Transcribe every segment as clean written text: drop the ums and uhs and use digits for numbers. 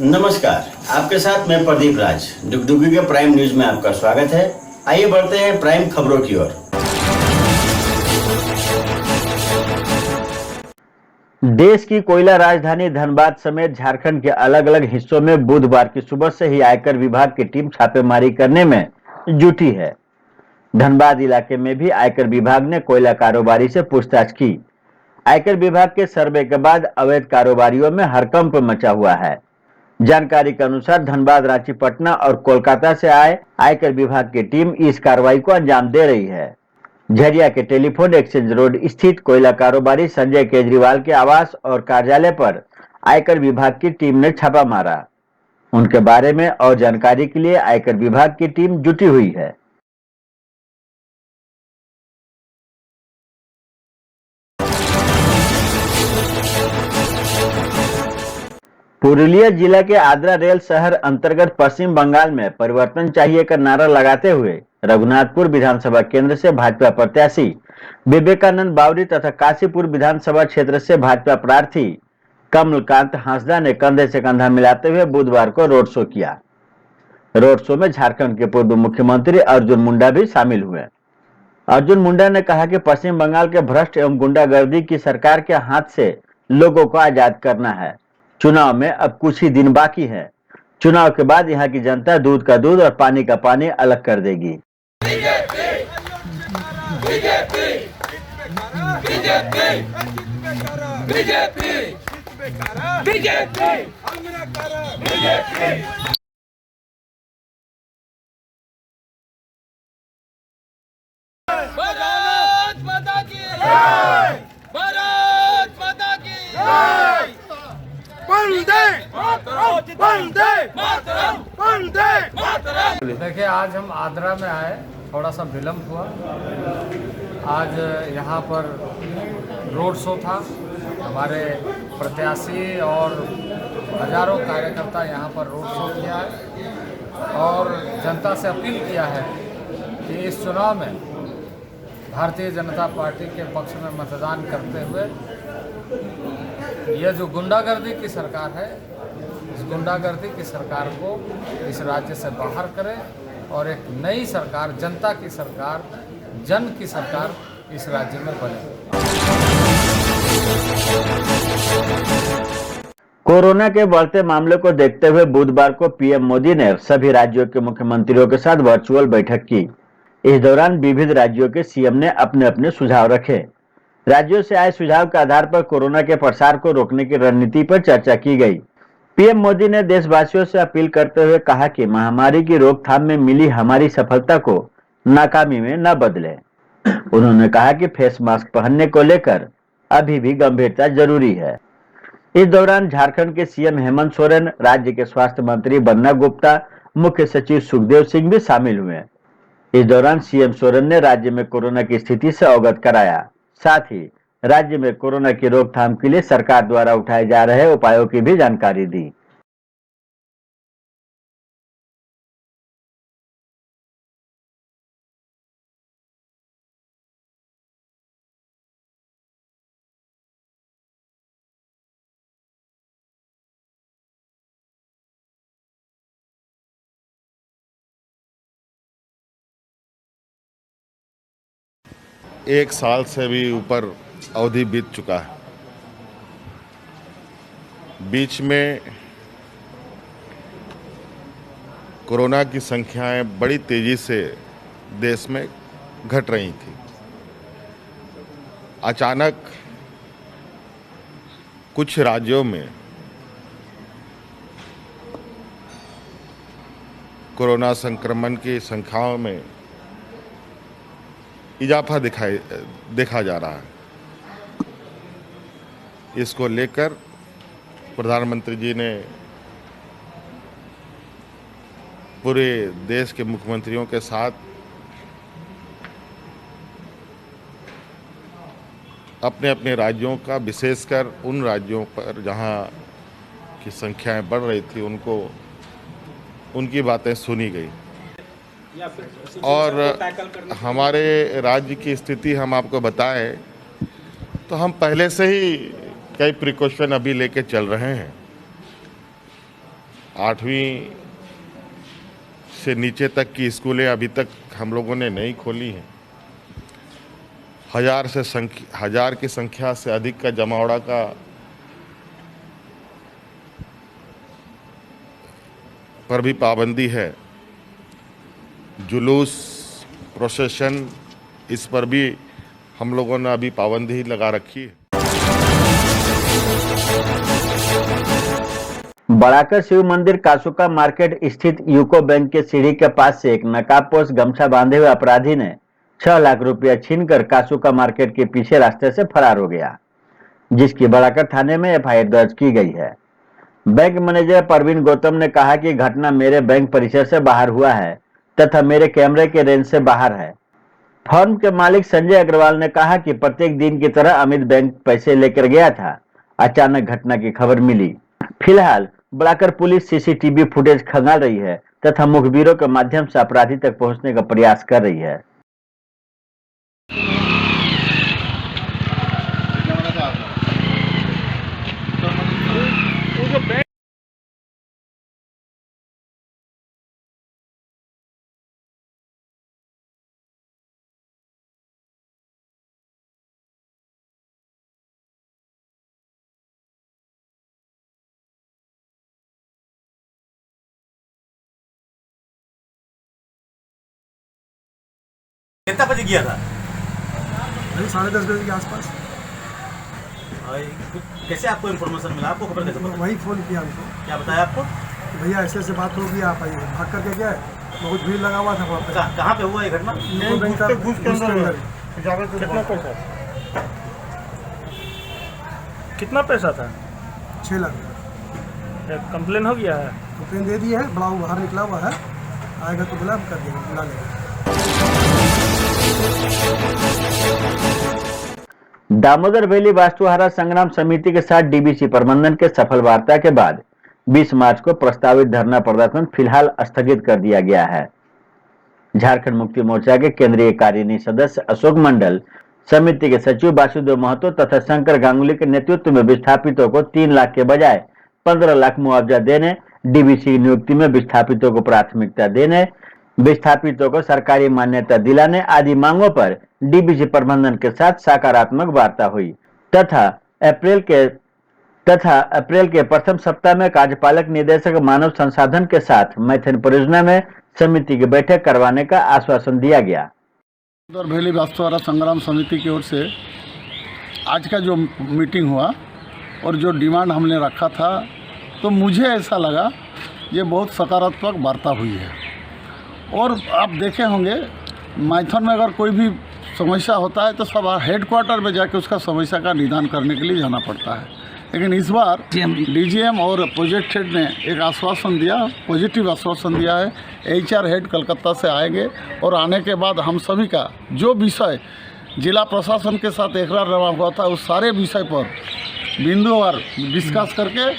नमस्कार, आपके साथ मैं प्रदीप राज। डुगडुगी के प्राइम न्यूज में आपका स्वागत है। आइए बढ़ते हैं प्राइम खबरों की ओर। देश की कोयला राजधानी धनबाद समेत झारखंड के अलग अलग हिस्सों में बुधवार की सुबह से ही आयकर विभाग की टीम छापेमारी करने में जुटी है। धनबाद इलाके में भी आयकर विभाग ने कोयला कारोबारी से पूछताछ की। आयकर विभाग के सर्वे के बाद अवैध कारोबारियों में हड़कंप मचा हुआ है। जानकारी के अनुसार धनबाद, रांची, पटना और कोलकाता से आए आयकर विभाग की टीम इस कार्रवाई को अंजाम दे रही है। झरिया के टेलीफोन एक्सचेंज रोड स्थित कोयला कारोबारी संजय केजरीवाल के आवास और कार्यालय पर आयकर विभाग की टीम ने छापा मारा। उनके बारे में और जानकारी के लिए आयकर विभाग की टीम जुटी हुई है। पुरुलिया जिला के आद्रा रेल शहर अंतर्गत पश्चिम बंगाल में परिवर्तन चाहिए का नारा लगाते हुए रघुनाथपुर विधानसभा केंद्र से भाजपा प्रत्याशी विवेकानंद बावरी तथा काशीपुर विधानसभा क्षेत्र से भाजपा प्रार्थी कमलकांत हांसदा ने कंधे से कंधा मिलाते हुए बुधवार को रोड शो किया। रोड शो में झारखंड के पूर्व मुख्यमंत्री अर्जुन मुंडा भी शामिल हुए। अर्जुन मुंडा ने कहा कि पश्चिम बंगाल के भ्रष्ट एवं गुंडागर्दी की सरकार के हाथ से लोगों को आजाद करना है। चुनाव में अब कुछ ही दिन बाकी है। चुनाव के बाद यहाँ की जनता दूध का दूध और पानी का पानी अलग कर देगी। BJP BJP BJP BJP BJP BJP Bharat माता की जय, भारत माता की जय। वंदे मातरम, वंदे मातरम, वंदे मातरम। देखिए, आज हम आद्रा में आए, थोड़ा सा विलम्ब हुआ। आज यहाँ पर रोड शो था। हमारे प्रत्याशी और हजारों कार्यकर्ता यहाँ पर रोड शो किया है और जनता से अपील किया है कि इस चुनाव में भारतीय जनता पार्टी के पक्ष में मतदान करते हुए यह जो गुंडागर्दी की सरकार है, इस गुंडागर्दी की सरकार को इस राज्य से बाहर करें और एक नई सरकार, जनता की सरकार, जन की सरकार इस राज्य में बने। कोरोना के बढ़ते मामले को देखते हुए बुधवार को पीएम मोदी ने सभी राज्यों के मुख्यमंत्रियों के साथ वर्चुअल बैठक की। इस दौरान विविध राज्यों के सीएम ने अपने अपने सुझाव रखे। राज्यों से आए सुझाव के आधार पर कोरोना के प्रसार को रोकने की रणनीति पर चर्चा की गई। पीएम मोदी ने देशवासियों से अपील करते हुए कहा कि महामारी की रोकथाम में मिली हमारी सफलता को नाकामी में न बदलें। उन्होंने कहा कि फेस मास्क पहनने को लेकर अभी भी गंभीरता जरूरी है। इस दौरान झारखंड के सीएम हेमंत सोरेन, राज्य के स्वास्थ्य मंत्री बन्ना गुप्ता, मुख्य सचिव सुखदेव सिंह भी शामिल हुए। इस दौरान सीएम सोरेन ने राज्य में कोरोना की स्थिति से अवगत कराया। साथ ही राज्य में कोरोना की रोकथाम के लिए सरकार द्वारा उठाए जा रहे उपायों की भी जानकारी दी। एक साल से भी ऊपर अवधि बीत चुका है। बीच में कोरोना की संख्याएं बड़ी तेजी से देश में घट रही थी। अचानक कुछ राज्यों में कोरोना संक्रमण की संख्याओं में इजाफा देखा जा रहा है। इसको लेकर प्रधानमंत्री जी ने पूरे देश के मुख्यमंत्रियों के साथ अपने अपने राज्यों का, विशेषकर उन राज्यों पर जहां की संख्याएं बढ़ रही थी, उनकी बातें सुनी गई और हमारे राज्य की स्थिति हम आपको बताएं तो हम पहले से ही कई प्रिकॉशन अभी लेके चल रहे हैं। 8वीं से नीचे तक की स्कूलें अभी तक हम लोगों ने नहीं खोली हैं। 1000 की संख्या से अधिक का जमावड़ा का पर भी पाबंदी है। जुलूस, प्रोसेशन, इस पर भी हम लोगों ने अभी पाबंदी लगा रखी है। बड़ाकर शिव मंदिर कासुका मार्केट स्थित यूको बैंक के सीढ़ी के पास से एक नकाबपोश गमछा बांधे हुए अपराधी ने 6 लाख रुपया छीनकर कासुका मार्केट के पीछे रास्ते से फरार हो गया, जिसकी बड़ाकर थाने में एफआईआर दर्ज की गई है। बैंक मैनेजर परवीन गौतम ने कहा कि घटना मेरे बैंक परिसर से बाहर हुआ है तथा मेरे कैमरे के रेंज से बाहर है। फर्म के मालिक संजय अग्रवाल ने कहा कि प्रत्येक दिन की तरह अमित बैंक पैसे लेकर गया था। अचानक घटना की खबर मिली। फिलहाल बड़ाकर पुलिस सीसीटीवी फुटेज खंगाल रही है तथा मुखबिरों के माध्यम से अपराधी तक पहुंचने का प्रयास कर रही है। कितना बजे किया था? भाई 10:30 बजे के आसपास। कैसे आपको इन्फॉर्मेशन मिला? आपको खबर कैसे पता? वही फ़ोन किया हमको। क्या बताया आपको? कि भैया ऐसे ऐसे बात होगी, आप आइए। भाग करके गया, बहुत भीड़ लगा हुआ था वहाँ पे। कहाँ पे हुआ ये घटना? यूको बैंक का घुस के अंदर। कितना पैसा? कितना पैसा था? 6 लाख रुपये। कंप्लेन हो गया है? कंप्लेन दे दी है, बड़ा बाहर निकला हुआ है, आएगा तो बुला कर देगा, बुला लेगा। दामोदर वैली वास्तुहारा संग्राम समिति के साथ डीबीसी प्रबंधन के सफल वार्ता के बाद 20 मार्च को प्रस्तावित धरना प्रदर्शन फिलहाल स्थगित कर दिया गया है। झारखंड मुक्ति मोर्चा के केंद्रीय कार्यकारिणी सदस्य अशोक मंडल, समिति के सचिव वासुदेव महतो तथा शंकर गांगुली के नेतृत्व में विस्थापितों को 3 लाख के बजाय 15 लाख मुआवजा देने, डीबीसी की नियुक्ति में विस्थापितों को प्राथमिकता देने, विस्थापितों को सरकारी मान्यता दिलाने आदि मांगों पर डीबीसी प्रबंधन के साथ सकारात्मक वार्ता हुई तथा अप्रैल के प्रथम सप्ताह में कार्यपालक निदेशक मानव संसाधन के साथ मैथन परियोजना में समिति की बैठक करवाने का आश्वासन दिया गया। दामोदर वैली वास्तुहारा संग्राम समिति की ओर से आज का जो मीटिंग हुआ और जो डिमांड हमने रखा था, तो मुझे ऐसा लगा ये बहुत सकारात्मक वार्ता हुई है। और आप देखे होंगे मैथन में अगर कोई भी समस्या होता है तो सब हेडक्वार्टर में जाके उसका समस्या का निदान करने के लिए जाना पड़ता है, लेकिन इस बार डीजीएम और प्रोजेक्ट हेड ने एक आश्वासन दिया, पॉजिटिव आश्वासन दिया है। एचआर हेड कलकत्ता से आएंगे और आने के बाद हम सभी का जो विषय जिला प्रशासन के साथ एकरार रहा हुआ था उस सारे विषय पर बिंदुवार डिस्कस करके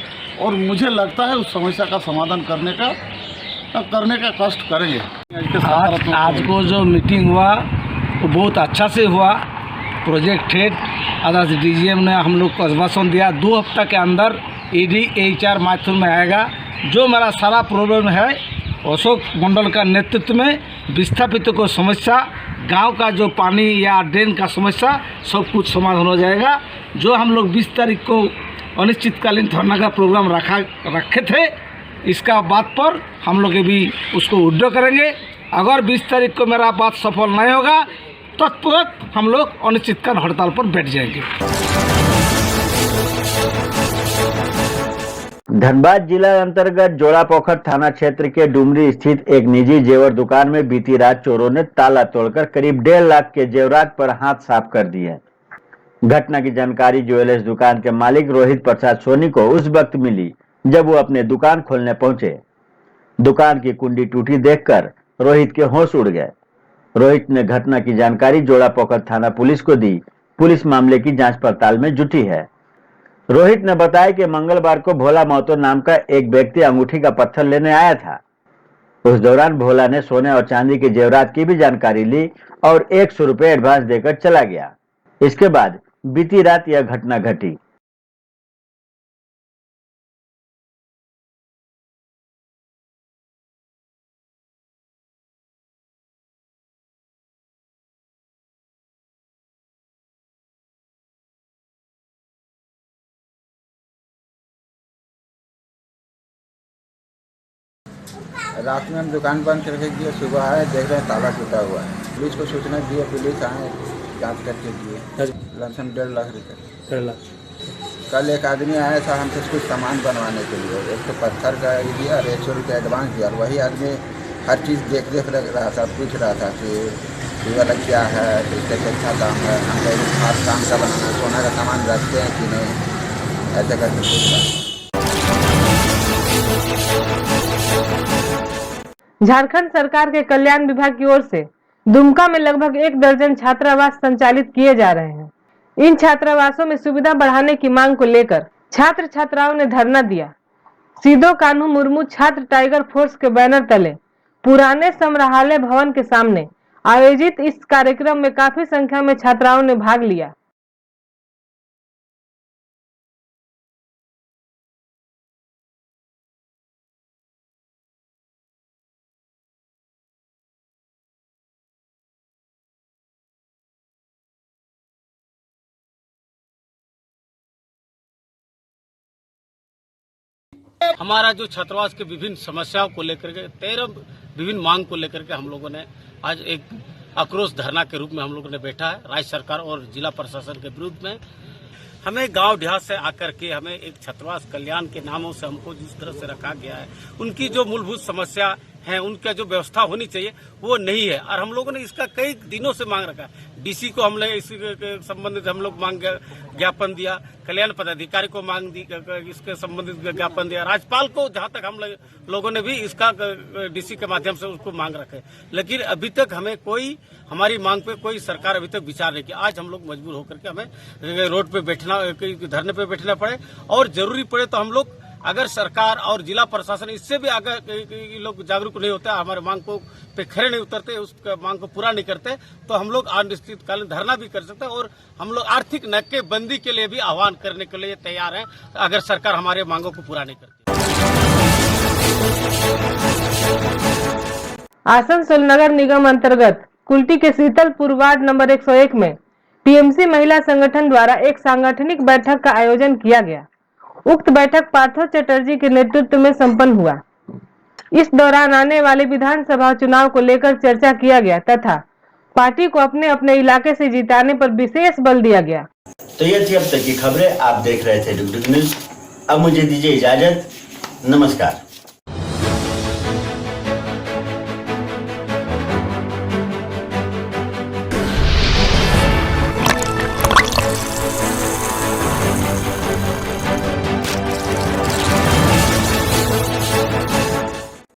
और मुझे लगता है उस समस्या का समाधान करने का कष्ट करेंगे। आज को जो मीटिंग हुआ वो बहुत अच्छा से हुआ। प्रोजेक्ट हेड अदर्स डीजीएम ने हम लोग को आश्वासन दिया 2 हफ्ता के अंदर ईडी एचआर मैथुन में आएगा। जो मेरा सारा प्रॉब्लम है अशोक मंडल का नेतृत्व में विस्थापितों को समस्या, गांव का जो पानी या ड्रेन का समस्या सब कुछ समाधान हो जाएगा। जो हम लोग 20 तारीख को अनिश्चितकालीन धरना का प्रोग्राम रखे थे, इसका बात पर हम लोग भी उसको विड्रॉ करेंगे। अगर 20 तारीख को मेरा बात सफल नहीं होगा तो तुरंत हम लोग अनिश्चितकाल हड़ताल पर बैठ जाएंगे। धनबाद जिला अंतर्गत जोड़ापोखर थाना क्षेत्र के डुमरी स्थित एक निजी जेवर दुकान में बीती रात चोरों ने ताला तोड़कर करीब 1.5 लाख के जेवरात पर हाथ साफ कर दिए। घटना की जानकारी ज्वेलर्स दुकान के मालिक रोहित प्रसाद सोनी को उस वक्त मिली जब वो अपने दुकान खोलने पहुंचे। दुकान की कुंडी टूटी देखकर रोहित के होश उड़ गए। रोहित ने घटना की जानकारी जोड़ापोखर थाना पुलिस को दी। पुलिस मामले की जांच पड़ताल में जुटी है। रोहित ने बताया कि मंगलवार को भोला महतो नाम का एक व्यक्ति अंगूठी का पत्थर लेने आया था। उस दौरान भोला ने सोने और चांदी के जेवरात की भी जानकारी ली और 100 रुपये एडवांस देकर चला गया। इसके बाद बीती रात यह घटना घटी। रात में हम दुकान बंद करके गए, सुबह आए देख रहे हैं ताला टूटा हुआ है। पुलिस को सूचना दिए, पुलिस आए जांच करके दिए। लमसम 1.5 लाख रुपये। 1.5 लाख। कल एक आदमी आया था हमसे कुछ सामान बनवाने के लिए, 100 पत्थर का दिया और 100 रुपये एडवांस दिया। और वही आदमी हर चीज़ देख रहा था, पूछ रहा था कि ये वाला क्या है, इसका कैसा दाम है, हम लोग खास काम का बनाना, सोना का सामान रखते हैं कि नहीं, ऐसा करके पूछ रहा। झारखंड सरकार के कल्याण विभाग की ओर से दुमका में लगभग 1 दर्जन छात्रावास संचालित किए जा रहे हैं। इन छात्रावासों में सुविधा बढ़ाने की मांग को लेकर छात्र छात्राओं ने धरना दिया। सीधो कान्हू मुर्मू छात्र टाइगर फोर्स के बैनर तले पुराने संग्रहालय भवन के सामने आयोजित इस कार्यक्रम में काफी संख्या में छात्राओं ने भाग लिया। हमारा जो छात्रावास के विभिन्न समस्याओं को लेकर के 13 विभिन्न मांग को लेकर के हम लोगों ने आज एक आक्रोश धरना के रूप में हम लोगों ने बैठा है राज्य सरकार और जिला प्रशासन के विरुद्ध में। हमें गांव देहात से आकर के हमें एक छात्रावास कल्याण के नामों से हमको जिस तरह से रखा गया है, उनकी जो मूलभूत समस्या है, उनका जो व्यवस्था होनी चाहिए वो नहीं है। और हम लोगों ने इसका कई दिनों से मांग रखा है। डीसी को हमने इसके संबंधित हम लोग मांग ज्ञापन दिया, कल्याण पदाधिकारी को मांग दी, इसके संबंधित ज्ञापन दिया, राज्यपाल को जहां तक हम लोगों ने भी इसका डीसी के माध्यम से उसको मांग रखे, लेकिन अभी तक हमें कोई हमारी मांग पे कोई सरकार अभी तक विचार नहीं किया। आज हम लोग मजबूर होकर के हमें रोड पे बैठना, धरने पे बैठना पड़े और जरूरी पड़े तो हम लोग अगर सरकार और जिला प्रशासन इससे भी आगे लोग जागरूक नहीं होते, हमारे मांग को पे खड़े नहीं उतरते, उस मांग को पूरा नहीं करते, तो हम लोग अनिश्चितकालीन धरना भी कर सकते हैं और हम लोग आर्थिक नाकेबंदी के लिए भी आह्वान करने के लिए तैयार हैं अगर सरकार हमारे मांगों को पूरा नहीं करती। आसनसोल नगर निगम अंतर्गत कुल्टी के शीतलपुर वार्ड नंबर 101 में टीएमसी महिला संगठन द्वारा एक सांगठनिक बैठक का आयोजन किया गया। उक्त बैठक पार्थो चटर्जी के नेतृत्व में संपन्न हुआ। इस दौरान आने वाले विधानसभा चुनाव को लेकर चर्चा किया गया तथा पार्टी को अपने अपने इलाके से जिताने पर विशेष बल दिया गया। तो ये थी अब तक की खबरें। आप देख रहे थे डुगडुग न्यूज। अब मुझे दीजिए इजाजत। नमस्कार।